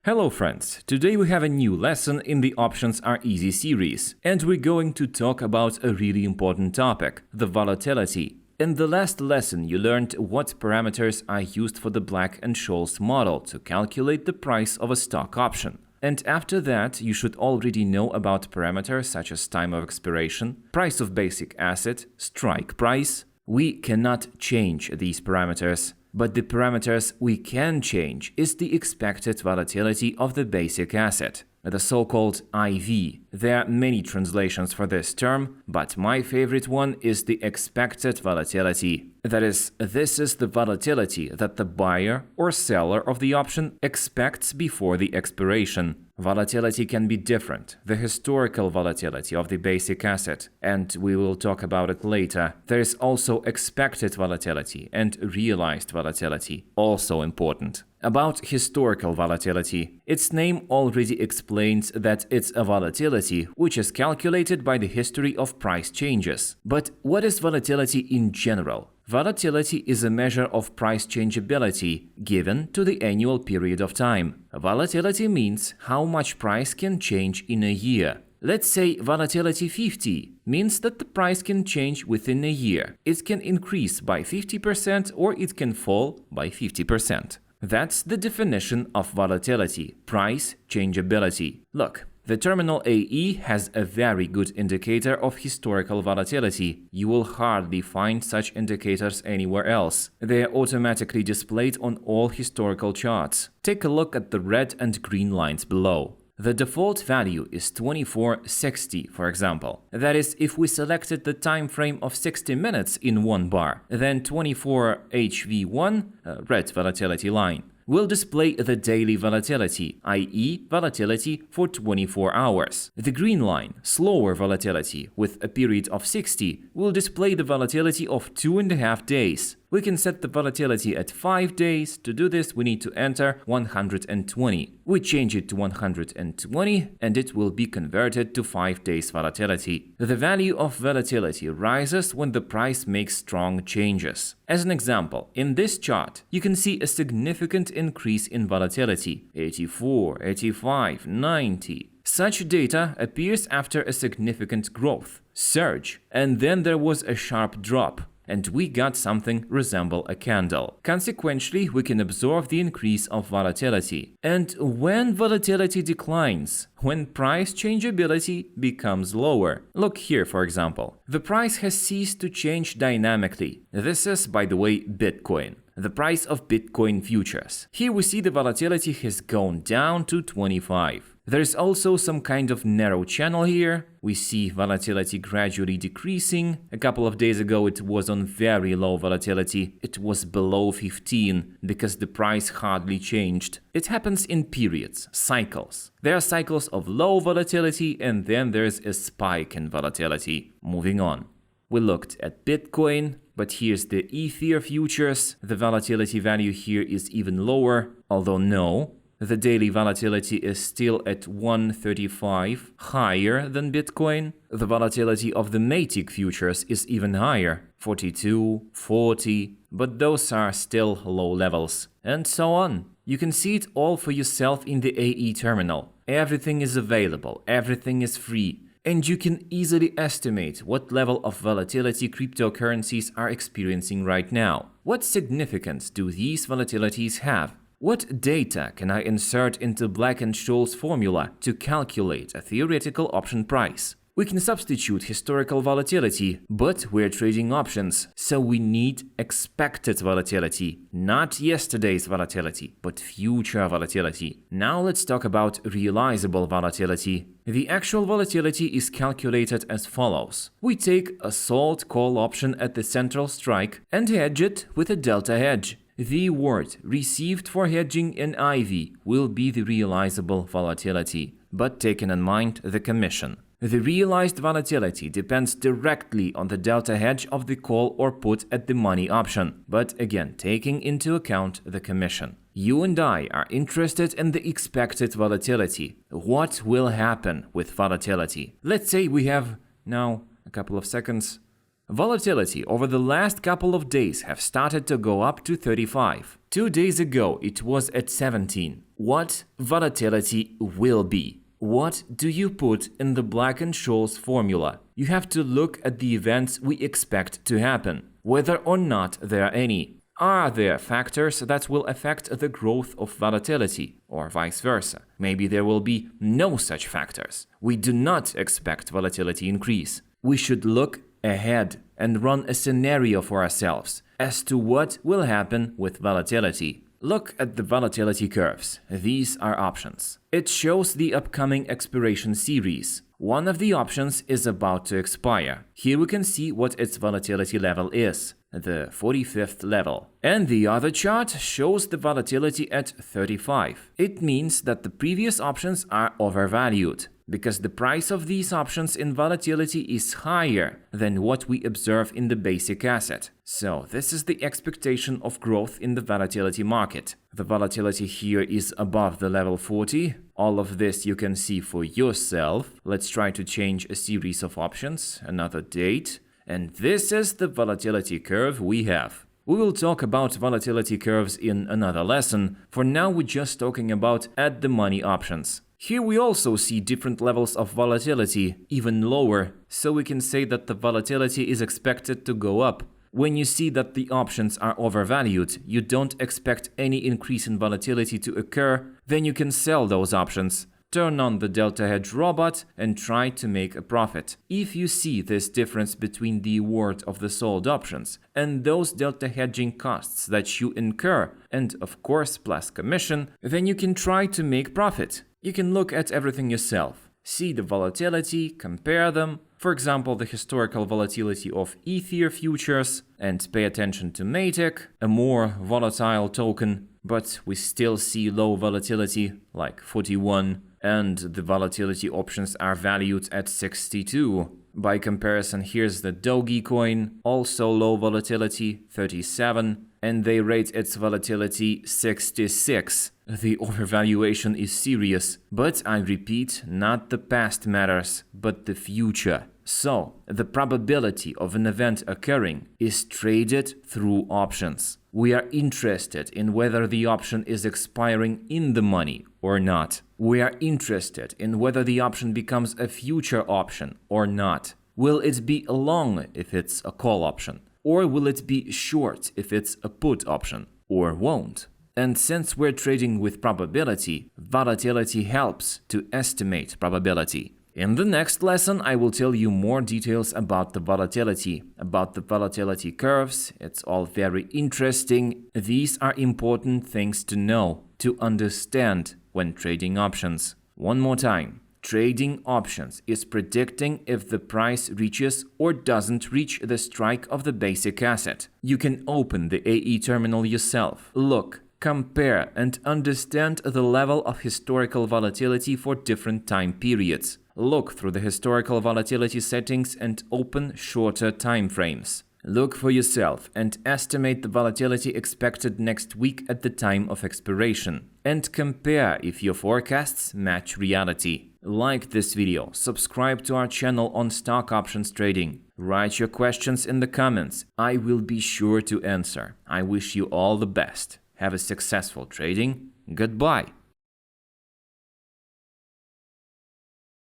Hello friends, today we have a new lesson in the Options Are Easy series, and we're going to talk about a really important topic, the volatility. In the last lesson you learned what parameters are used for the Black-Scholes model to calculate the price of a stock option. And after that you should already know about parameters such as time of expiration, price of basic asset, strike price. We cannot change these parameters. But the parameters we can change is the expected volatility of the basic asset, the so-called IV. There are many translations for this term, but my favorite one is the expected volatility. That is, this is the volatility that the buyer or seller of the option expects before the expiration. Volatility can be different, the historical volatility of the basic asset, and we will talk about it later. There is also expected volatility and realized volatility, also important. About historical volatility, its name already explains that it's a volatility which is calculated by the history of price changes. But what is volatility in general? Volatility is a measure of price changeability given to the annual period of time. Volatility means how much price can change in a year. Let's say volatility 50 means that the price can change within a year. It can increase by 50% or it can fall by 50%. That's the definition of volatility, price changeability. Look, the terminal AE has a very good indicator of historical volatility. You will hardly find such indicators anywhere else. They are automatically displayed on all historical charts. Take a look at the red and green lines below. The default value is 2460, for example. That is, if we selected the time frame of 60 minutes in one bar, then 24HV1, red volatility line, will display the daily volatility, i.e. volatility for 24 hours. The green line, slower volatility, with a period of 60, will display the volatility of 2.5 days. We can set the volatility at 5 days. To do this, we need to enter 120. We change it to 120 and it will be converted to 5 days volatility. The value of volatility rises when the price makes strong changes. As an example, in this chart, you can see a significant increase in volatility, 84, 85, 90. Such data appears after a significant growth, surge, and then there was a sharp drop. And we got something resemble a candle. Consequently, we can observe the increase of volatility. And when volatility declines, when price changeability becomes lower. Look here, for example. The price has ceased to change dynamically. This is, by the way, Bitcoin. The price of Bitcoin futures. Here we see the volatility has gone down to 25. There's also some kind of narrow channel here. We see volatility gradually decreasing. A couple of days ago it was on very low volatility. It was below 15 because the price hardly changed. It happens in periods, cycles. There are cycles of low volatility and then there's a spike in volatility. Moving on. We looked at Bitcoin, but here's the Ether futures. The volatility value here is even lower, although no. The daily volatility is still at 135, higher than Bitcoin. The volatility of the Matic futures is even higher, 42, 40, but those are still low levels. And so on. You can see it all for yourself in the AE terminal. Everything is available, everything is free. And you can easily estimate what level of volatility cryptocurrencies are experiencing right now. What significance do these volatilities have? What data can I insert into Black-Scholes formula to calculate a theoretical option price? We can substitute historical volatility, but we're trading options, so we need expected volatility. Not yesterday's volatility, but future volatility. Now let's talk about realizable volatility. The actual volatility is calculated as follows. We take a sold call option at the central strike and hedge it with a delta hedge. The word received for hedging in IV will be the realizable volatility, but taken in mind the commission. The realized volatility depends directly on the delta hedge of the call or put at the money option, but again taking into account the commission. You and I are interested in the expected volatility. What will happen with volatility? Let's say we have now a couple of seconds. Volatility over the last couple of days have started to go up to 35. 2 days ago it was at 17. What volatility will be? What do you put in the Black-Scholes formula? You have to look at the events we expect to happen, whether or not there are any. Are there factors that will affect the growth of volatility, or vice versa? Maybe there will be no such factors. We do not expect volatility increase. We should look ahead and run a scenario for ourselves as to what will happen with volatility. Look at the volatility curves. These are options. It shows the upcoming expiration series. One of the options is about to expire. Here we can see what its volatility level is, the 45th level. And the other chart shows the volatility at 35. It means that the previous options are overvalued, because the price of these options in volatility is higher than what we observe in the basic asset. So this is the expectation of growth in the volatility market. The volatility here is above the level 40. All of this you can see for yourself. Let's try to change a series of options, another date. And this is the volatility curve we have. We will talk about volatility curves in another lesson. For now, we're just talking about at-the-money options. Here we also see different levels of volatility, even lower, so we can say that the volatility is expected to go up. When you see that the options are overvalued, you don't expect any increase in volatility to occur, then you can sell those options. Turn on the delta hedge robot and try to make a profit. If you see this difference between the award of the sold options and those delta hedging costs that you incur, and of course plus commission, then you can try to make profit. You can look at everything yourself. See the volatility, compare them, for example the historical volatility of Ether futures, and pay attention to Matic, a more volatile token, but we still see low volatility, like 41, and the volatility options are valued at 62. By comparison, here's the Dogecoin, also low volatility, 37, and they rate its volatility 66. The overvaluation is serious, but I repeat, not the past matters, but the future. So, the probability of an event occurring is traded through options. We are interested in whether the option is expiring in the money or not. We are interested in whether the option becomes a future option or not. Will it be long if it's a call option? Or will it be short if it's a put option? Or won't? And since we're trading with probability, volatility helps to estimate probability. In the next lesson, I will tell you more details about the volatility curves. It's all very interesting. These are important things to know, to understand when trading options. One more time. Trading options is predicting if the price reaches or doesn't reach the strike of the basic asset. You can open the AE terminal yourself. Look, compare and understand the level of historical volatility for different time periods. Look through the historical volatility settings and open shorter time frames. Look for yourself and estimate the volatility expected next week at the time of expiration. And compare if your forecasts match reality. Like this video, subscribe to our channel on stock options trading. Write your questions in the comments. I will be sure to answer. I wish you all the best. Have a successful trading. Goodbye.